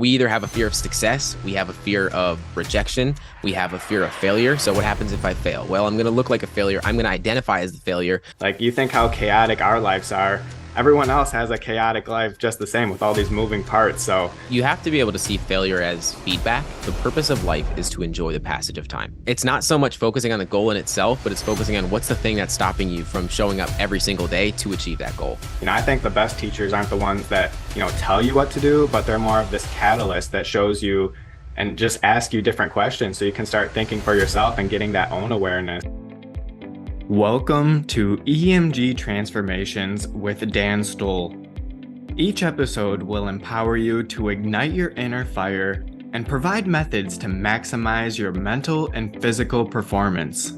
We either have a fear of success, we have a fear of rejection, we have a fear of failure. So what happens if I fail? Well, I'm going to look like a failure. I'm going to identify as the failure. Like, you think how chaotic our lives are. Everyone else has a chaotic life just the same with all these moving parts. So you have to be able to see failure as feedback. The purpose of life is to enjoy the passage of time. It's not so much focusing on the goal in itself, but it's focusing on what's the thing that's stopping you from showing up every single day to achieve that goal. I think the best teachers aren't the ones that, tell you what to do, but they're more of this catalyst that shows you and just ask you different questions so you can start thinking for yourself and getting that own awareness. Welcome to EMG Transformations with Dan Stoll. Each episode will empower you to ignite your inner fire and provide methods to maximize your mental and physical performance.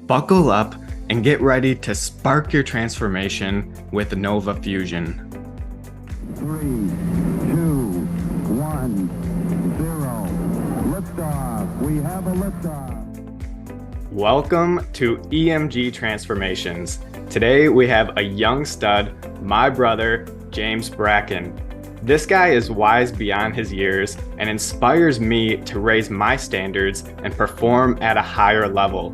Buckle up and get ready to spark your transformation with Nova Fusion. 3, 2, 1, 0. Liftoff. We have a liftoff. Welcome to EMG Transformations. Today we have a young stud, my brother, James Brackin. This guy is wise beyond his years and inspires me to raise my standards and perform at a higher level.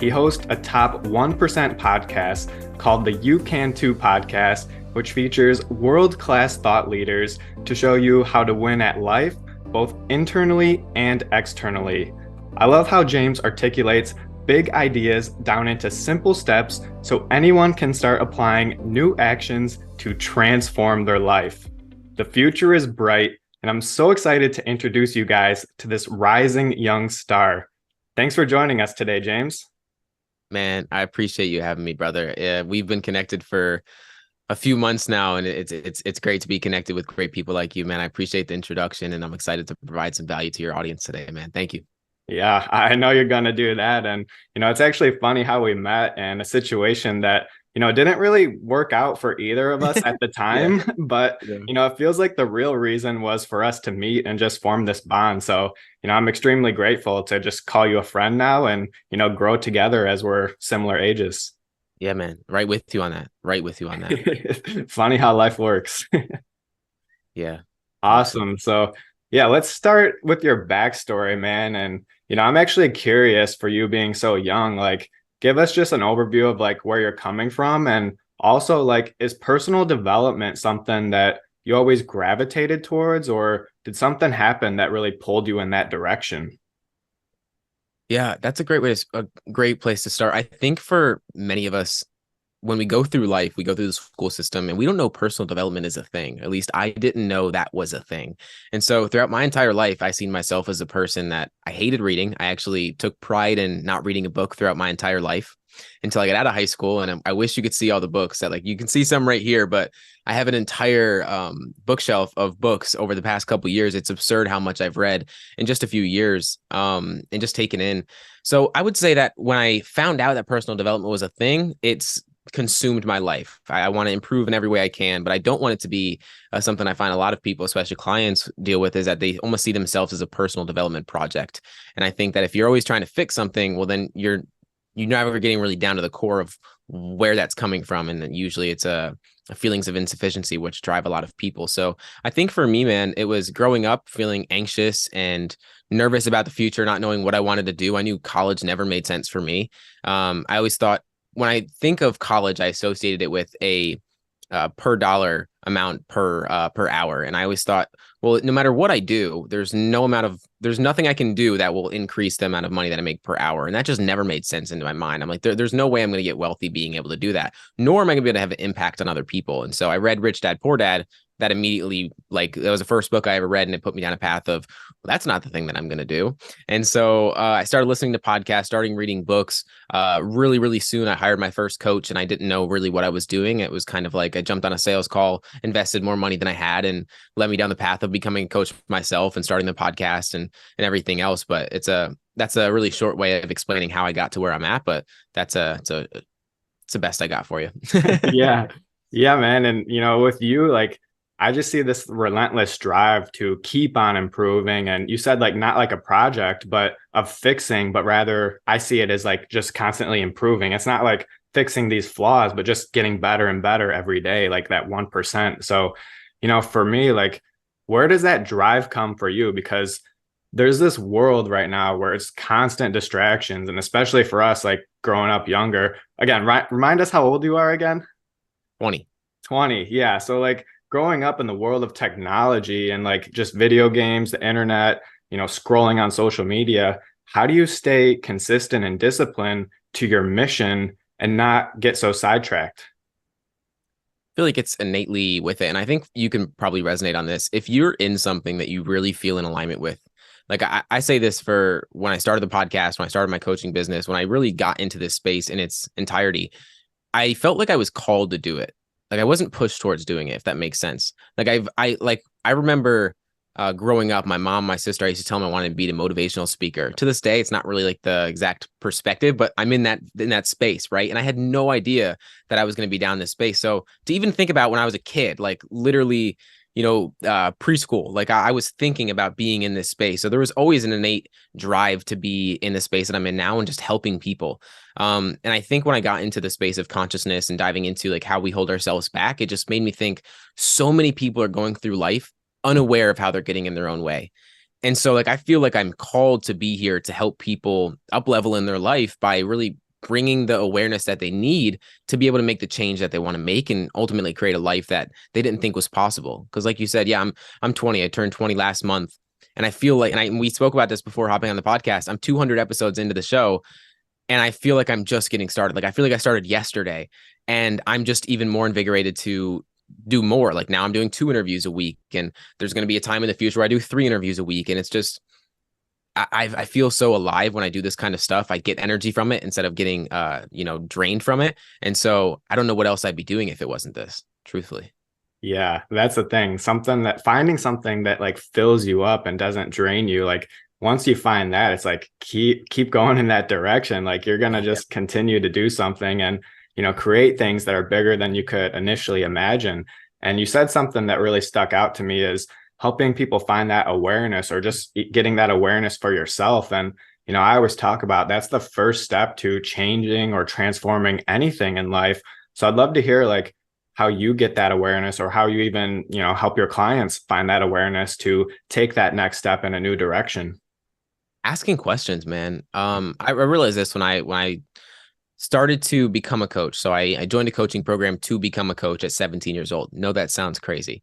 He hosts a top 1% podcast called the You Can Too podcast, which features world-class thought leaders to show you how to win at life, both internally and externally. I love how James articulates big ideas down into simple steps so anyone can start applying new actions to transform their life. The future is bright, and I'm so excited to introduce you guys to this rising young star. Thanks for joining us today, James. Man, I appreciate you having me, brother. We've been connected for a few months now, and it's great to be connected with great people like you, man. I appreciate the introduction, and I'm excited to provide some value to your audience today, man. Thank you. Yeah, I know you're going to do that. And, it's actually funny how we met in a situation that, didn't really work out for either of us at the time. Yeah. But, it feels like the real reason was for us to meet and just form this bond. So, I'm extremely grateful to just call you a friend now and, grow together as we're similar ages. Yeah, man. Right with you on that. Funny how life works. Yeah. Awesome. So, yeah, let's start with your backstory, man. And, I'm actually curious, for you being so young, like, give us just an overview of like where you're coming from. And also, like, is personal development something that you always gravitated towards, or did something happen that really pulled you in that direction? Yeah, that's a great place to start. I think for many of us, when we go through life, we go through the school system and we don't know personal development is a thing. At least I didn't know that was a thing. And so throughout my entire life, I seen myself as a person that I hated reading. I actually took pride in not reading a book throughout my entire life until I got out of high school. And I wish you could see all the books that, like, you can see some right here, but I have an entire bookshelf of books over the past couple of years. It's absurd how much I've read in just a few years and just taken in. So I would say that when I found out that personal development was a thing, it's consumed my life. I want to improve in every way I can, but I don't want it to be something I find a lot of people, especially clients, deal with, is that they almost see themselves as a personal development project. And I think that if you're always trying to fix something, well, then you're never getting really down to the core of where that's coming from. And then usually it's feelings of insufficiency, which drive a lot of people. So I think for me, man, it was growing up feeling anxious and nervous about the future, not knowing what I wanted to do. I knew college never made sense for me. I always thought, when I think of college, I associated it with a per dollar amount per hour. And I always thought, well, no matter what I do, there's nothing I can do that will increase the amount of money that I make per hour. And that just never made sense into my mind. I'm like, there's no way I'm going to get wealthy being able to do that, nor am I going to be able to have an impact on other people. And so I read Rich Dad Poor Dad. That immediately, like, that was the first book I ever read, and it put me down a path of, well, that's not the thing that I'm going to do. And so I started listening to podcasts, starting reading books. Really, really soon, I hired my first coach, and I didn't know really what I was doing. It was kind of like I jumped on a sales call, invested more money than I had, and led me down the path of becoming a coach myself and starting the podcast and everything else. But that's a really short way of explaining how I got to where I'm at. But it's the best I got for you. Yeah, man. And, with you, like, I just see this relentless drive to keep on improving. And you said, like, not like a project, but of fixing, but rather I see it as like just constantly improving. It's not like fixing these flaws, but just getting better and better every day, like that 1%. So, for me, like, where does that drive come for you? Because there's this world right now where it's constant distractions, and especially for us, like growing up younger. Again, remind us how old you are again. 20. 20. Yeah. So like growing up in the world of technology and like just video games, the internet, scrolling on social media, how do you stay consistent and disciplined to your mission and not get so sidetracked? Feel like it's innately with it. And I think you can probably resonate on this. If you're in something that you really feel in alignment with, like I say this for when I started the podcast, when I started my coaching business, when I really got into this space in its entirety, I felt like I was called to do it. Like I wasn't pushed towards doing it, if that makes sense. Like I remember growing up, my mom, my sister, I used to tell them I wanted to be a motivational speaker. To this day, it's not really like the exact perspective, but I'm in that space, right? And I had no idea that I was going to be down this space. So to even think about when I was a kid, like literally, preschool, like I was thinking about being in this space. So there was always an innate drive to be in the space that I'm in now and just helping people. And I think when I got into the space of consciousness and diving into like how we hold ourselves back, it just made me think so many people are going through life unaware of how they're getting in their own way. And so like I feel like I'm called to be here to help people up level in their life by really bringing the awareness that they need to be able to make the change that they want to make and ultimately create a life that they didn't think was possible. Because like you said, yeah, I'm 20. I turned 20 last month. And I feel like, and we spoke about this before hopping on the podcast, I'm 200 episodes into the show. And I feel like I'm just getting started. Like I feel like I started yesterday and I'm just even more invigorated to do more. Like now I'm doing 2 interviews a week and there's going to be a time in the future where I do 3 interviews a week. And it's just, I feel so alive when I do this kind of stuff. I get energy from it instead of getting, drained from it. And so I don't know what else I'd be doing if it wasn't this, truthfully. Yeah, that's the thing. Finding something that like fills you up and doesn't drain you. Like once you find that, it's like keep going in that direction. Like you're gonna just continue to do something and create things that are bigger than you could initially imagine. And you said something that really stuck out to me is helping people find that awareness or just getting that awareness for yourself. And I always talk about that's the first step to changing or transforming anything in life. So I'd love to hear like how you get that awareness or how you even, help your clients find that awareness to take that next step in a new direction. Asking questions, man. I realized this when I started to become a coach. So I joined a coaching program to become a coach at 17 years old. No, that sounds crazy.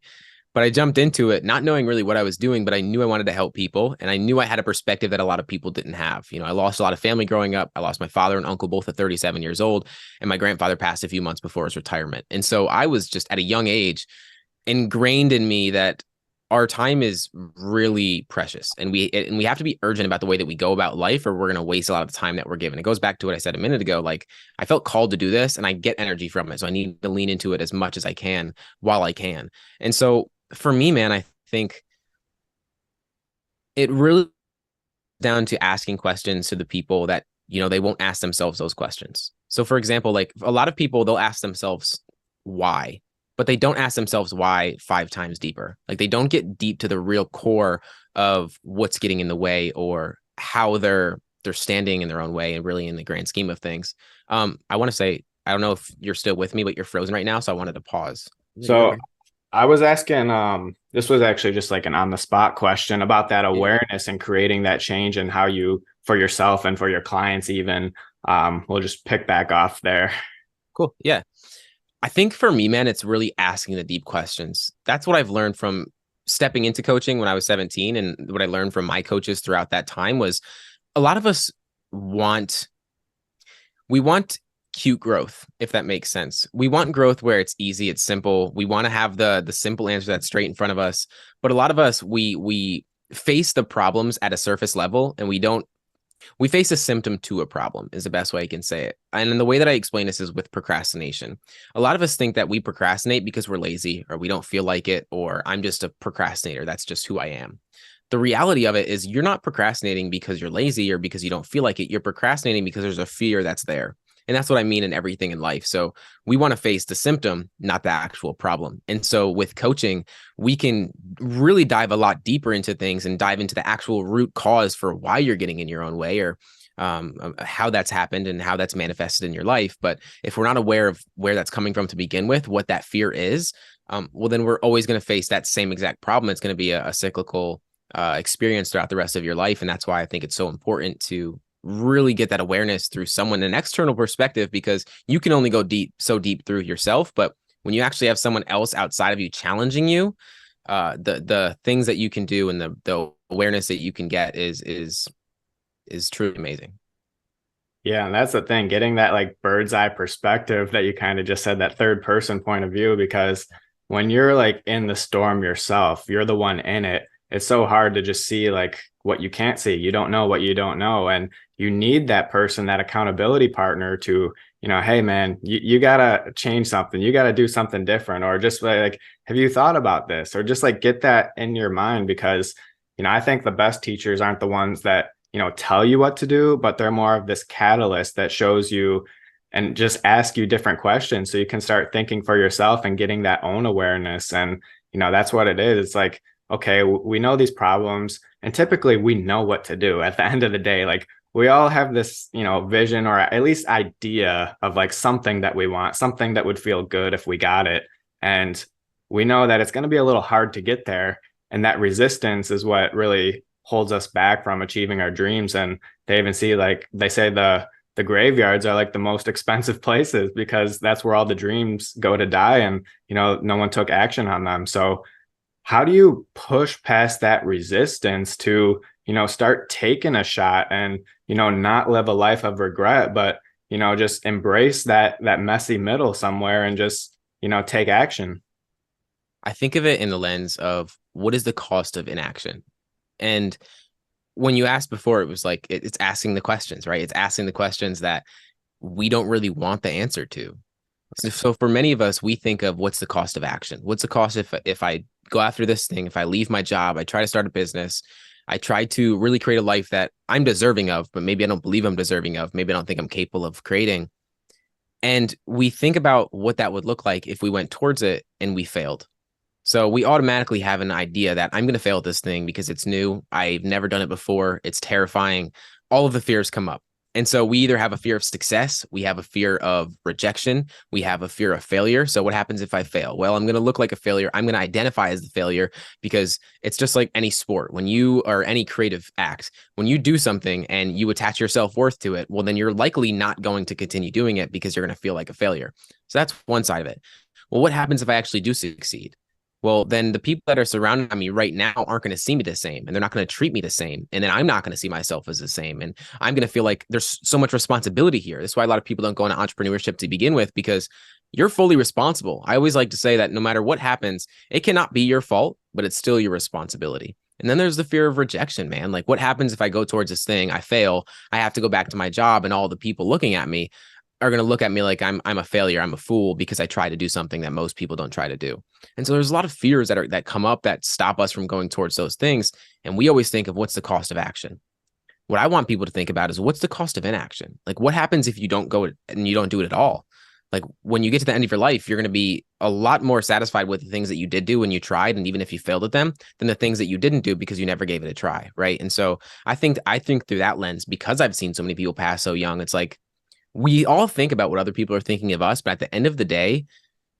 But I jumped into it not knowing really what I was doing, but I knew I wanted to help people. And I knew I had a perspective that a lot of people didn't have. I lost a lot of family growing up. I lost my father and uncle both at 37 years old. And my grandfather passed a few months before his retirement. And so I was just at a young age ingrained in me that our time is really precious and we have to be urgent about the way that we go about life or we're going to waste a lot of the time that we're given. It goes back to what I said a minute ago. Like I felt called to do this and I get energy from it. So I need to lean into it as much as I can while I can. And so for me, man, I think it really down to asking questions to the people that, they won't ask themselves those questions. So for example, like a lot of people, they'll ask themselves why, but they don't ask themselves why 5 times deeper. Like they don't get deep to the real core of what's getting in the way or how they're standing in their own way and really in the grand scheme of things. I want to say, I don't know if you're still with me, but you're frozen right now. So I wanted to pause. So I was asking, this was actually just like an on the spot question about that awareness and creating that change and how you, for yourself and for your clients, even, we'll just pick back off there. Cool. Yeah. I think for me, man, it's really asking the deep questions. That's what I've learned from stepping into coaching when I was 17. And what I learned from my coaches throughout that time was a lot of us want cute growth, if that makes sense. We want growth where it's easy, it's simple. We want to have the simple answer that's straight in front of us. But a lot of us, we face the problems at a surface level and we face a symptom to a problem is the best way I can say it. And then the way that I explain this is with procrastination. A lot of us think that we procrastinate because we're lazy or we don't feel like it, or I'm just a procrastinator. That's just who I am. The reality of it is you're not procrastinating because you're lazy or because you don't feel like it. You're procrastinating because there's a fear that's there. And that's what I mean in everything in life. So we want to face the symptom, not the actual problem. And so with coaching, we can really dive a lot deeper into things and dive into the actual root cause for why you're getting in your own way or how that's happened and how that's manifested in your life. But if we're not aware of where that's coming from to begin with, what that fear is, well, then we're always going to face that same exact problem. It's going to be a cyclical experience throughout the rest of your life. And that's why I think it's so important to really get that awareness through someone, an external perspective, because you can only go so deep through yourself. But when you actually have someone else outside of you challenging you, the things that you can do and the awareness that you can get is truly amazing. Yeah, and that's the thing, getting that like bird's eye perspective that you kind of just said, that third person point of view, because when you're like in the storm yourself, you're the one in it. It's so hard to just see like what you can't see. You don't know what you don't know. And you need that person, that accountability partner to, hey man, you gotta change something. You gotta do something different. Or just like, have you thought about this? Or just like get that in your mind, because, I think the best teachers aren't the ones that tell you what to do, but they're more of this catalyst that shows you and just ask you different questions so you can start thinking for yourself and getting that own awareness. And, that's what it is. It's like, okay, we know these problems, and typically we know what to do at the end of the day. Like we all have this, vision or at least idea of like something that we want, something that would feel good if we got it. And we know that it's going to be a little hard to get there. And that resistance is what really holds us back from achieving our dreams. And they even see, like they say, the graveyards are like the most expensive places, because that's where all the dreams go to die, and no one took action on them. So how do you push past that resistance to start taking a shot and not live a life of regret, but just embrace that messy middle somewhere and just take action? I think of it in the lens of what is the cost of inaction. And when you asked before, it was like it's asking the questions, right? It's asking the questions that we don't really want the answer to. So for many of us, we think of what's the cost of action? What's the cost if I go after this thing, if I leave my job, I try to start a business, I try to really create a life that I'm deserving of, but maybe I don't believe I'm deserving of, maybe I don't think I'm capable of creating. And we think about what that would look like if we went towards it and we failed. So we automatically have an idea that I'm going to fail at this thing because it's new. I've never done it before. It's terrifying. All of the fears come up. And so we either have a fear of success, we have a fear of rejection, we have a fear of failure. So what happens if I fail? Well, I'm going to look like a failure. I'm going to identify as the failure, because it's just like any sport. When you or any creative act, when you do something and you attach your self-worth to it, well, then you're likely not going to continue doing it because you're going to feel like a failure. So that's one side of it. Well, what happens if I actually do succeed? Well, then the people that are surrounding me right now aren't going to see me the same, and they're not going to treat me the same. And then I'm not going to see myself as the same. And I'm going to feel like there's so much responsibility here. That's why a lot of people don't go into entrepreneurship to begin with, because you're fully responsible. I always like to say that no matter what happens, it cannot be your fault, but it's still your responsibility. And then there's the fear of rejection, man. Like, what happens if I go towards this thing, I fail, I have to go back to my job, and all the people looking at me are going to look at me like I'm a failure, I'm a fool, because I try to do something that most people don't try to do. And so there's a lot of fears that come up that stop us from going towards those things. And we always think of what's the cost of action. What I want people to think about is what's the cost of inaction? Like, what happens if you don't go and you don't do it at all? Like, when you get to the end of your life, you're going to be a lot more satisfied with the things that you did do when you tried, and even if you failed at them, than the things that you didn't do because you never gave it a try, right? And so I think through that lens, because I've seen so many people pass so young, it's like, we all think about what other people are thinking of us, but at the end of the day,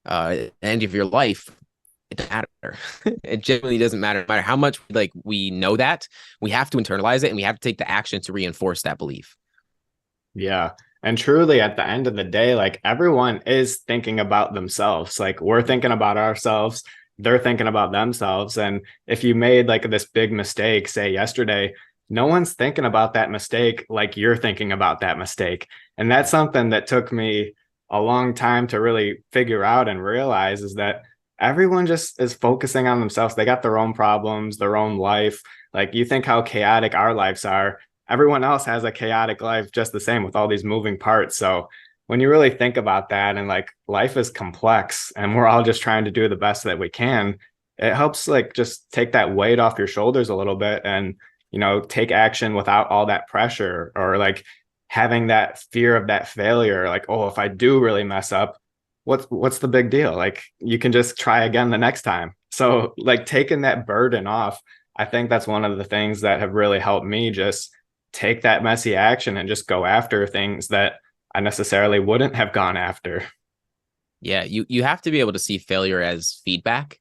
end of your life, it doesn't matter. It genuinely doesn't matter. No matter how much like we know that, we have to internalize it, and we have to take the action to reinforce that belief. Yeah. And truly, at the end of the day, like everyone is thinking about themselves. Like we're thinking about ourselves, they're thinking about themselves. And if you made like this big mistake, say yesterday, no one's thinking about that mistake like you're thinking about that mistake. And that's something that took me a long time to really figure out and realize, is that everyone just is focusing on themselves. They got their own problems, their own life. Like you think how chaotic our lives are. Everyone else has a chaotic life just the same, with all these moving parts. So when you really think about that, and like life is complex and we're all just trying to do the best that we can, it helps like just take that weight off your shoulders a little bit, and take action without all that pressure, or like having that fear of that failure. Like, oh, if I do really mess up, what's the big deal? Like you can just try again the next time. So like taking that burden off, I think that's one of the things that have really helped me just take that messy action and just go after things that I necessarily wouldn't have gone after. Yeah, you have to be able to see failure as feedback.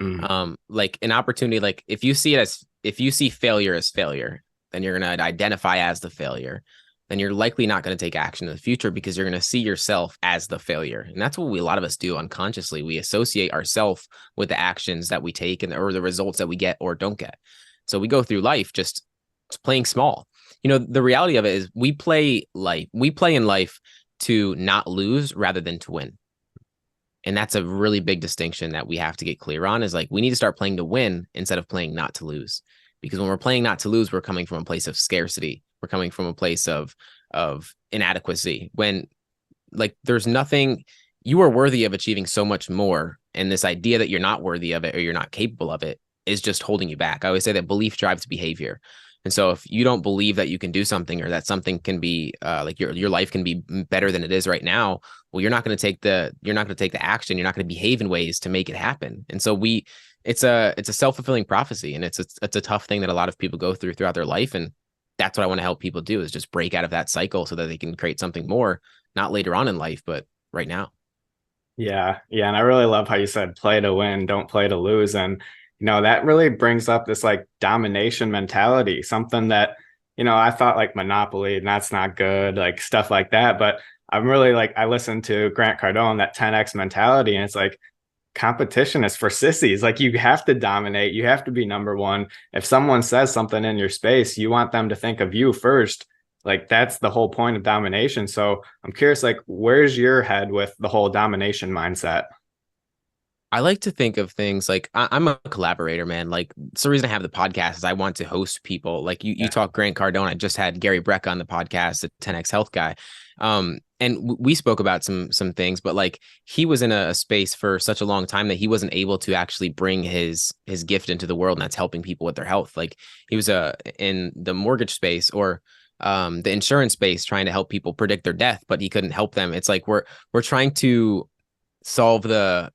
Mm, Like an opportunity, like if you see failure as failure, then you're gonna identify as the failure. Then you're likely not going to take action in the future because you're going to see yourself as the failure. And that's what a lot of us do unconsciously. We associate ourselves with the actions that we take and or the results that we get or don't get. So we go through life just playing small. You know, the reality of it is we play in life to not lose rather than to win. And that's a really big distinction that we have to get clear on is like we need to start playing to win instead of playing not to lose. Because when we're playing not to lose, we're coming from a place of scarcity. We're coming from a place of inadequacy. When like there's nothing, you are worthy of achieving so much more. And this idea that you're not worthy of it or you're not capable of it is just holding you back. I always say that belief drives behavior. And so if you don't believe that you can do something or that something can be like your life can be better than it is right now, well, you're not going to take the action. You're not going to behave in ways to make it happen. And so it's a self-fulfilling prophecy, and it's a tough thing that a lot of people go through throughout their life. And that's what I want to help people do is just break out of that cycle so that they can create something more, not later on in life, but right now. yeah, yeah. And I really love how you said play to win, don't play to lose. And, that really brings up this like domination mentality, something that, I thought like Monopoly and that's not good, like stuff like that. But I'm really like, I listened to Grant Cardone, that 10X mentality, and it's like, competition is for sissies. Like you have to dominate, you have to be number one. If someone says something in your space, you want them to think of you first. Like that's the whole point of domination. So I'm curious, like, where's your head with the whole domination mindset? I like to think of things like I'm a collaborator, man. Like it's the reason I have the podcast is I want to host people. Like you Yeah. talk Grant Cardone. I just had Gary Breck on the podcast, the 10X Health guy. And we spoke about some things, but like he was in a space for such a long time that he wasn't able to actually bring his gift into the world, and that's helping people with their health. Like he was in the mortgage space or the insurance space trying to help people predict their death, but he couldn't help them. It's like we're trying to solve the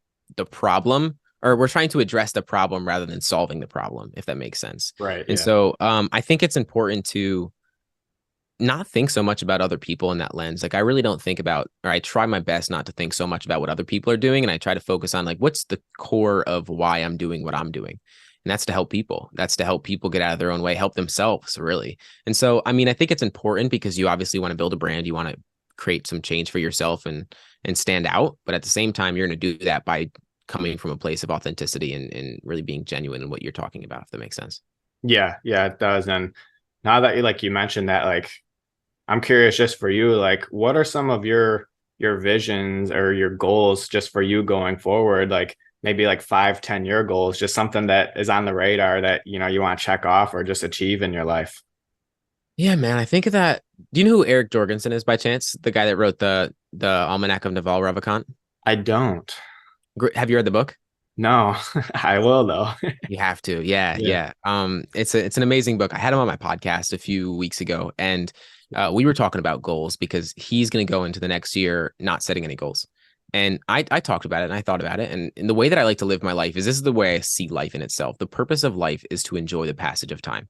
problem, or we're trying to address the problem rather than solving the problem, if that makes sense. Right. And Yeah. so I think it's important to not think so much about other people in that lens. Like I really don't think about, or I try my best not to think so much about what other people are doing. And I try to focus on like, what's the core of why I'm doing what I'm doing? And that's to help people. That's to help people get out of their own way, help themselves really. And so, I mean, I think it's important because you obviously want to build a brand. You want to create some change for yourself and stand out. But at the same time, you're going to do that by coming from a place of authenticity and really being genuine in what you're talking about, if that makes sense. Yeah. Yeah, it does. And now that you mentioned that, like, I'm curious just for you, like, what are some of your visions or your goals just for you going forward? Like maybe like 5, 10 year goals, just something that is on the radar that, you want to check off or just achieve in your life. Yeah, man. I think of that. Do you know who Eric Jorgensen is by chance? The guy that wrote the Almanac of Naval Ravikant? I don't. Have you read the book? No, I will though. You have to. Yeah, Yeah. yeah. It's an amazing book. I had him on my podcast a few weeks ago, and we were talking about goals because he's going to go into the next year not setting any goals. And I talked about it and I thought about it. And the way that I like to live my life is this is the way I see life in itself. The purpose of life is to enjoy the passage of time.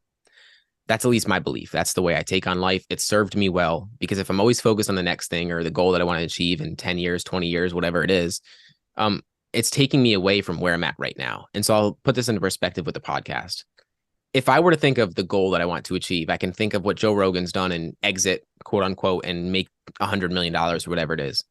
That's at least my belief. That's the way I take on life. It served me well because if I'm always focused on the next thing or the goal that I want to achieve in 10 years, 20 years, whatever it is, um, it's taking me away from where I'm at right now. And so I'll put this into perspective with the podcast. If I were to think of the goal that I want to achieve, I can think of what Joe Rogan's done and exit, quote unquote, and make $100 million or whatever it is.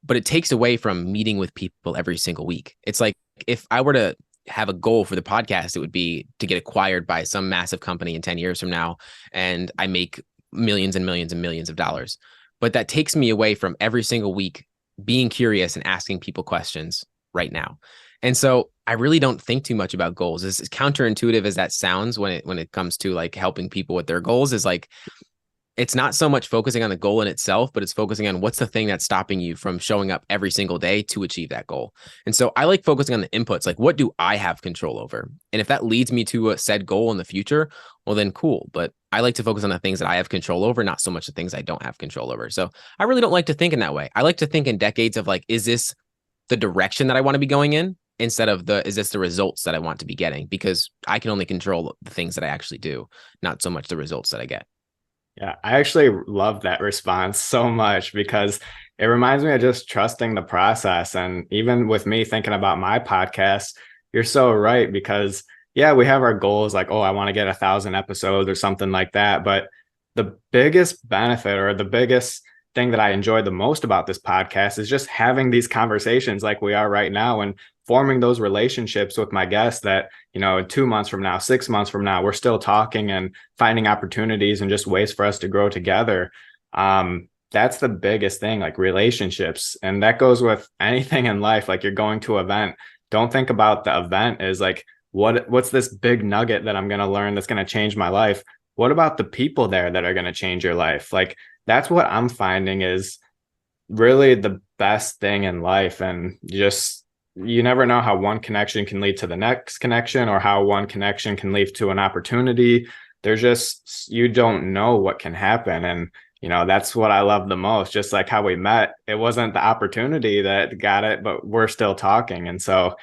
But it takes away from meeting with people every single week. It's like if I were to have a goal for the podcast, it would be to get acquired by some massive company in 10 years from now. And I make millions and millions and millions of dollars. But that takes me away from every single week being curious and asking people questions right now. And so I really don't think too much about goals. As counterintuitive as that sounds when it comes to like helping people with their goals is like it's not so much focusing on the goal in itself, but it's focusing on what's the thing that's stopping you from showing up every single day to achieve that goal. And so I like focusing on the inputs, like what do I have control over? And if that leads me to a said goal in the future, well, then cool. But I like to focus on the things that I have control over, not so much the things I don't have control over. So I really don't like to think in that way. I like to think in decades of like, is this the direction that I want to be going in? Instead of is this the results that I want to be getting? Because I can only control the things that I actually do, not so much the results that I get. Yeah, I actually love that response so much because it reminds me of just trusting the process. And even with me thinking about my podcast, you're so right, because yeah, we have our goals like, oh, I want to get 1,000 episodes or something like that. But the biggest benefit, or the biggest thing that I enjoy the most about this podcast, is just having these conversations like we are right now, and forming those relationships with my guests that, 2 months from now, 6 months from now, we're still talking and finding opportunities and just ways for us to grow together. That's the biggest thing, like relationships. And that goes with anything in life. Like, you're going to an event, don't think about the event as like, what's this big nugget that I'm going to learn that's going to change my life? What about the people there that are going to change your life? Like, that's what I'm finding is really the best thing in life. And just, you never know how one connection can lead to the next connection, or how one connection can lead to an opportunity. There's just, you don't know what can happen. And, that's what I love the most. Just like how we met, it wasn't the opportunity that got it, but we're still talking. And so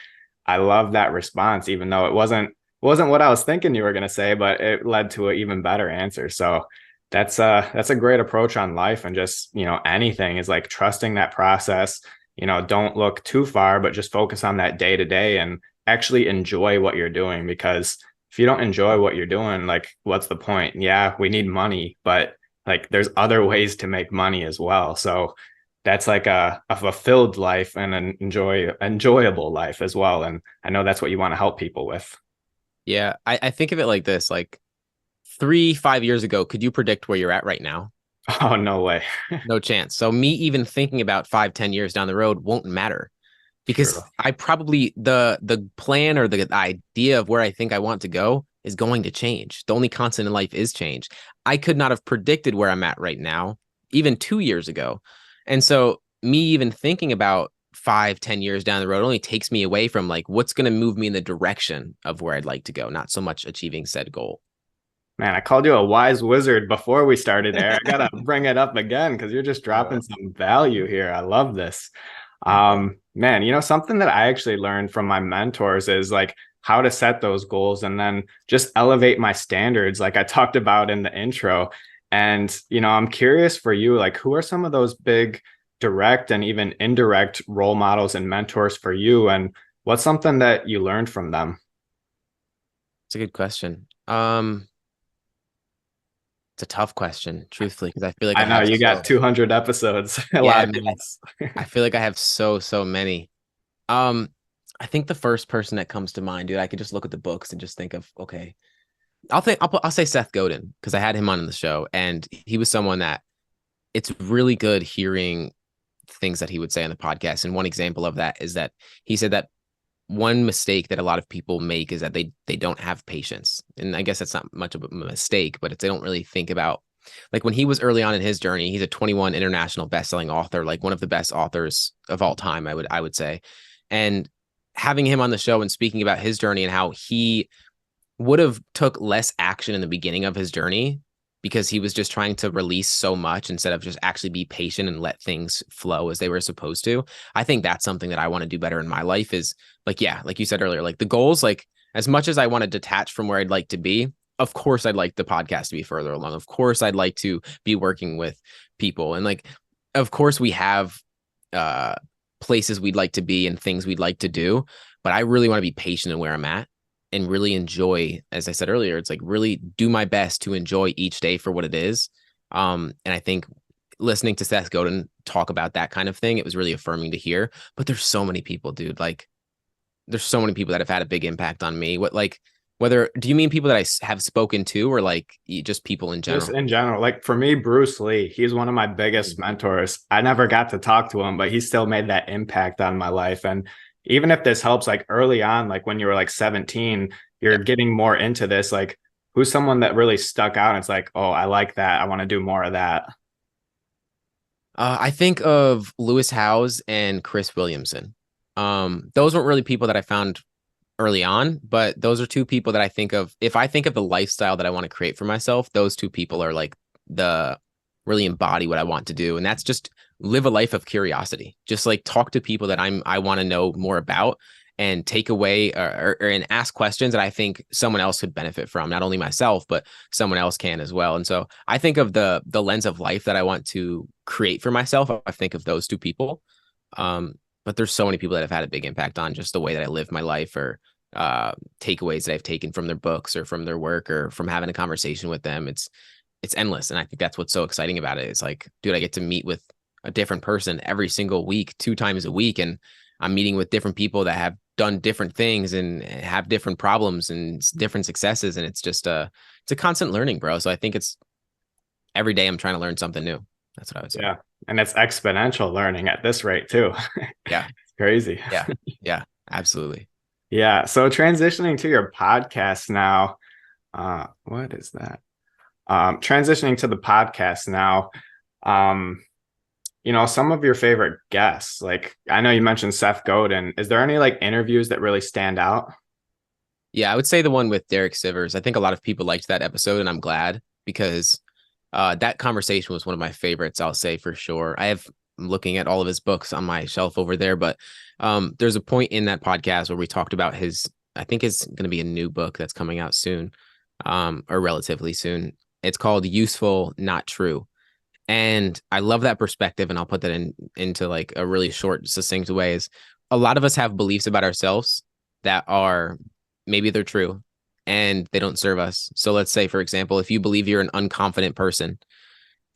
I love that response, even though it wasn't what I was thinking you were going to say, but it led to an even better answer. So that's a great approach on life. And just, anything is like trusting that process. Don't look too far, but just focus on that day to day and actually enjoy what you're doing. Because if you don't enjoy what you're doing, like, what's the point? Yeah, we need money, but like, there's other ways to make money as well. So that's like a fulfilled life and an enjoyable life as well. And I know that's what you want to help people with. Yeah, I think of it like this, like 5 years ago, could you predict where you're at right now? Oh, no way. No chance. So me even thinking about 5, 10 years down the road won't matter, True. because I probably the plan or the idea of where I think I want to go is going to change. The only constant in life is change. I could not have predicted where I'm at right now, even 2 years ago. And so me even thinking about 5, 10 years down the road only takes me away from like what's going to move me in the direction of where I'd like to go, not so much achieving said goal. Man, I called you a wise wizard before we started there. I gotta bring it up again because you're just dropping some value here. I love this. Man, something that I actually learned from my mentors is like how to set those goals and then just elevate my standards, like I talked about in the intro. And, I'm curious for you, like, who are some of those big direct and even indirect role models and mentors for you? And what's something that you learned from them? It's a good question. It's a tough question, truthfully, because I feel like I I know have you got so 200 episodes, a yeah, lot of man. guests. I feel like I have so many. Um, I think the first person that comes to mind, dude, I could just look at the books and just think of, okay, I'll say Seth Godin, because I had him on in the show, and he was someone that it's really good hearing things that he would say on the podcast. And one example of that is that he said that one mistake that a lot of people make is that they don't have patience. And I guess that's not much of a mistake, but it's, they don't really think about, like, when he was early on in his journey, he's a 21 international best-selling author, like one of the best authors of all time, I would say. And having him on the show and speaking about his journey and how he would have took less action in the beginning of his journey because he was just trying to release so much instead of just actually be patient and let things flow as they were supposed to. I think that's something that I want to do better in my life is like, yeah, like you said earlier, like the goals, like as much as I want to detach from where I'd like to be, of course, I'd like the podcast to be further along. Of course, I'd like to be working with people. And like, of course we have places we'd like to be and things we'd like to do, but I really want to be patient in where I'm at and really enjoy, as I said earlier, it's like really do my best to enjoy each day for what it is. And I think listening to Seth Godin talk about that kind of thing, it was really affirming to hear. But there's so many people, dude. Like, there's so many people that have had a big impact on me. What, like, whether do you mean people that I have spoken to, or like just people in Just general? in general, like for me, Bruce Lee, he's one of my biggest mentors. I never got to talk to him, but he still made that impact on my life. And even if this helps, like early on, like when you were like 17, you're getting more into this, like who's someone that really stuck out? And it's like, oh, I like that. I want to do more of that. I think of Lewis Howes and Chris Williamson. Those weren't really people that I found early on, but those are two people that I think of. If I think of the lifestyle that I want to create for myself, those two people are like the really embody what I want to do. And that's just live a life of curiosity. Just like talk to people that I want to know more about and take away and ask questions that I think someone else could benefit from, not only myself, but someone else can as well. And so I think of the lens of life that I want to create for myself. I think of those two people. But there's so many people that have had a big impact on just the way that I live my life, or takeaways that I've taken from their books or from their work or from having a conversation with them. It's endless. And I think that's what's so exciting about it. It's like, dude, I get to meet with a different person every single week, 2 times a week. And I'm meeting with different people that have done different things and have different problems and different successes. And it's just it's a constant learning, bro. So I think it's every day I'm trying to learn something new. That's what I would say. Yeah. And it's exponential learning at this rate too. Yeah. It's crazy. Yeah. Yeah. Absolutely. Yeah. So transitioning to your podcast now, what is that? Transitioning to the podcast now, some of your favorite guests, like I know you mentioned Seth Godin. Is there any like interviews that really stand out? Yeah, I would say the one with Derek Sivers. I think a lot of people liked that episode, and I'm glad because that conversation was one of my favorites, I'll say for sure. I'm looking at all of his books on my shelf over there, but there's a point in that podcast where we talked about I think it's going to be a new book that's coming out soon, or relatively soon. It's called Useful, Not True. And I love that perspective, and I'll put that into like a really short, succinct way. Is a lot of us have beliefs about ourselves that are maybe they're true and they don't serve us. So let's say, for example, if you believe you're an unconfident person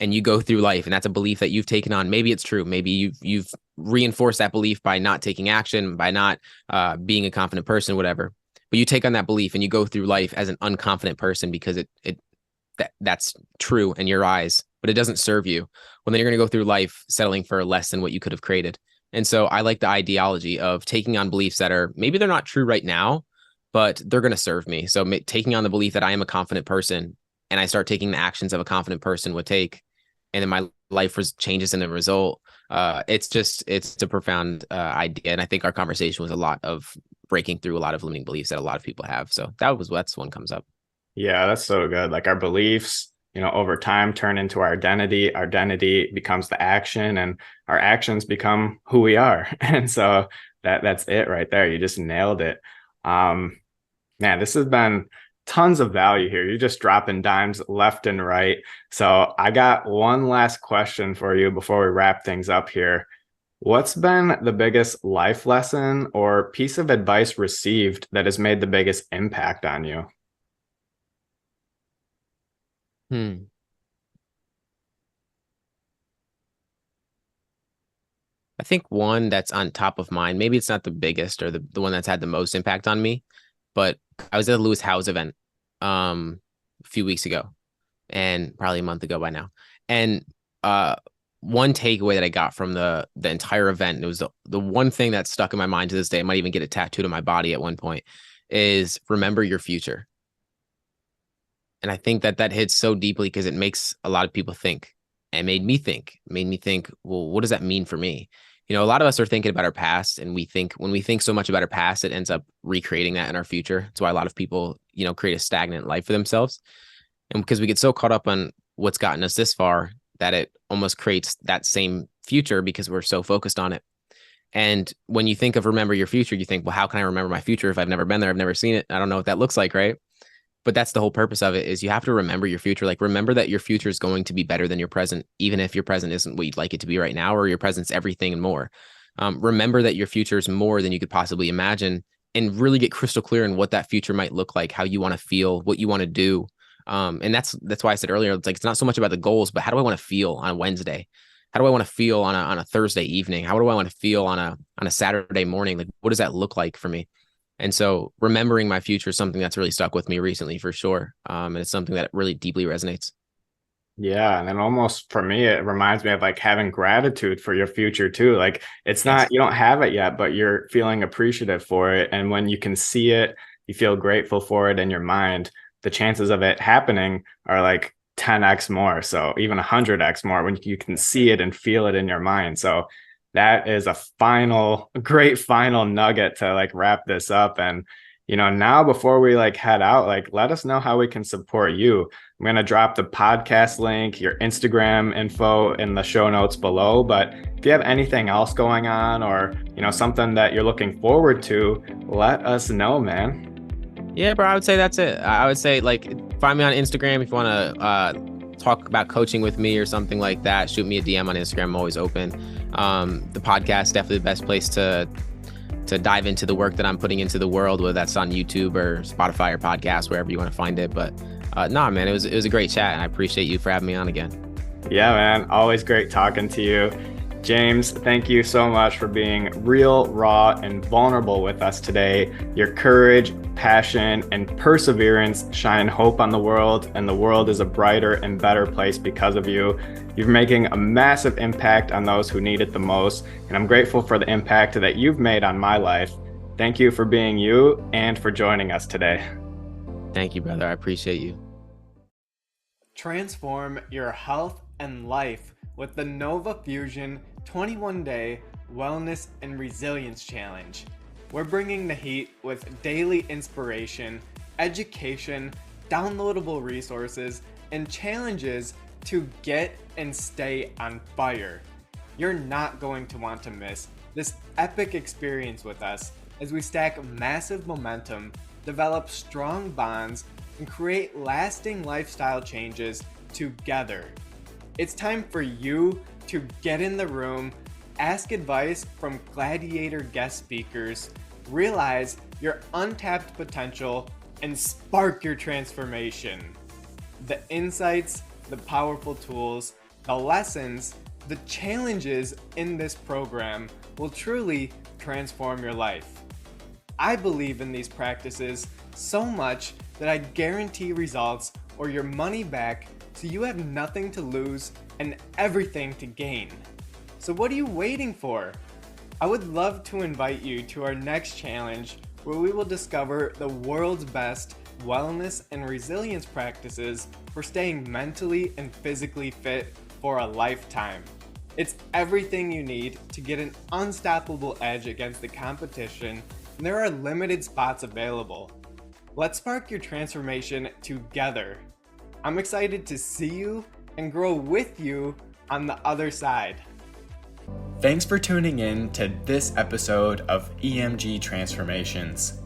and you go through life, and that's a belief that you've taken on, maybe it's true. Maybe you've reinforced that belief by not taking action, by not being a confident person, whatever. But you take on that belief and you go through life as an unconfident person because that's true in your eyes, but it doesn't serve you. Well, then you're going to go through life settling for less than what you could have created. And so I like the ideology of taking on beliefs that are maybe they're not true right now, but they're going to serve me. So taking on the belief that I am a confident person, and I start taking the actions of a confident person would take, and then my life changes in the result. It's a profound idea. And I think our conversation was a lot of breaking through a lot of limiting beliefs that a lot of people have. So that's one comes up. Yeah, that's so good. Like our beliefs, over time turn into our identity. Our identity becomes the action, and our actions become who we are. And so that's it right there. You just nailed it. Man, this has been tons of value here. You're just dropping dimes left and right. So I got one last question for you before we wrap things up here. What's been the biggest life lesson or piece of advice received that has made the biggest impact on you? I think one that's on top of mind, maybe it's not the biggest or the one that's had the most impact on me, but I was at a Lewis Howes event a few weeks ago, and probably a month ago by now. And one takeaway that I got from the entire event, it was the one thing that stuck in my mind to this day, I might even get it tattooed on my body at one point, is remember your future. And I think that hits so deeply because it makes a lot of people think. And made me think, well, what does that mean for me? A lot of us are thinking about our past, and when we think so much about our past, it ends up recreating that in our future. That's why a lot of people, create a stagnant life for themselves. And because we get so caught up on what's gotten us this far that it almost creates that same future because we're so focused on it. And when you think of remember your future, you think, well, how can I remember my future if I've never been there? I've never seen it. I don't know what that looks like, right? But that's the whole purpose of it, is you have to remember your future. Like, remember that your future is going to be better than your present, even if your present isn't what you'd like it to be right now, or your present's everything and more. Remember that your future is more than you could possibly imagine, and really get crystal clear in what that future might look like, how you want to feel, what you want to do. And that's why I said earlier, it's not so much about the goals, but how do I want to feel on a Wednesday? How do I want to feel on a Thursday evening? How do I want to feel on a Saturday morning? Like, what does that look like for me? And so remembering my future is something that's really stuck with me recently for sure. And it's something that really deeply resonates. Yeah. And then almost for me, it reminds me of like having gratitude for your future too. Like it's not, you don't have it yet, but you're feeling appreciative for it. And when you can see it, you feel grateful for it in your mind, the chances of it happening are like 10x more. So even 100x more when you can see it and feel it in your mind. So that is a great final nugget to like wrap this up. And Now before we head out, let us know how we can support you. I'm going to drop the podcast link, your Instagram info in the show notes below. But if you have anything else going on or, something that you're looking forward to, let us know, man. Yeah, bro, I would say that's it. I would say find me on Instagram if you want to talk about coaching with me or something like that. Shoot me a DM on Instagram. I'm always open. The podcast is definitely the best place to dive into the work that I'm putting into the world, whether that's on YouTube or Spotify or podcast, wherever you want to find it. But man, it was a great chat, and I appreciate you for having me on again. Yeah, man. Always great talking to you. James, thank you so much for being real, raw, and vulnerable with us today. Your courage, passion, and perseverance shine hope on the world, and the world is a brighter and better place because of you. You're making a massive impact on those who need it the most, and I'm grateful for the impact that you've made on my life. Thank you for being you and for joining us today. Thank you, brother. I appreciate you. Transform your health and life with the Nova Fusion 21-day Wellness and Resilience Challenge. We're bringing the heat with daily inspiration, education, downloadable resources, and challenges to get and stay on fire. You're not going to want to miss this epic experience with us as we stack massive momentum, develop strong bonds, and create lasting lifestyle changes together. It's time for you to get in the room, ask advice from gladiator guest speakers, realize your untapped potential, and spark your transformation. The insights, the powerful tools, the lessons, the challenges in this program will truly transform your life. I believe in these practices so much that I guarantee results or your money back, so you have nothing to lose and everything to gain. So what are you waiting for? I would love to invite you to our next challenge, where we will discover the world's best wellness and resilience practices for staying mentally and physically fit for a lifetime. It's everything you need to get an unstoppable edge against the competition, and there are limited spots available. Let's spark your transformation together. I'm excited to see you and grow with you on the other side. Thanks for tuning in to this episode of EMG Transformations.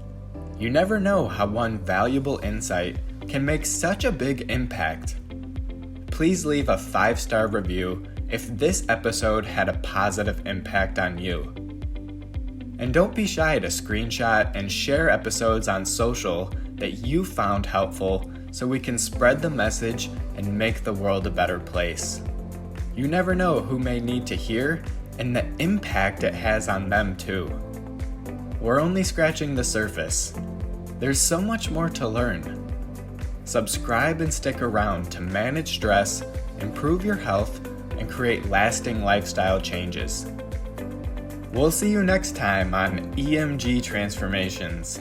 You never know how one valuable insight can make such a big impact. Please leave a 5-star review if this episode had a positive impact on you. And don't be shy to screenshot and share episodes on social that you found helpful, so we can spread the message and make the world a better place. You never know who may need to hear and the impact it has on them too. We're only scratching the surface. There's so much more to learn. Subscribe and stick around to manage stress, improve your health, and create lasting lifestyle changes. We'll see you next time on EMG Transformations.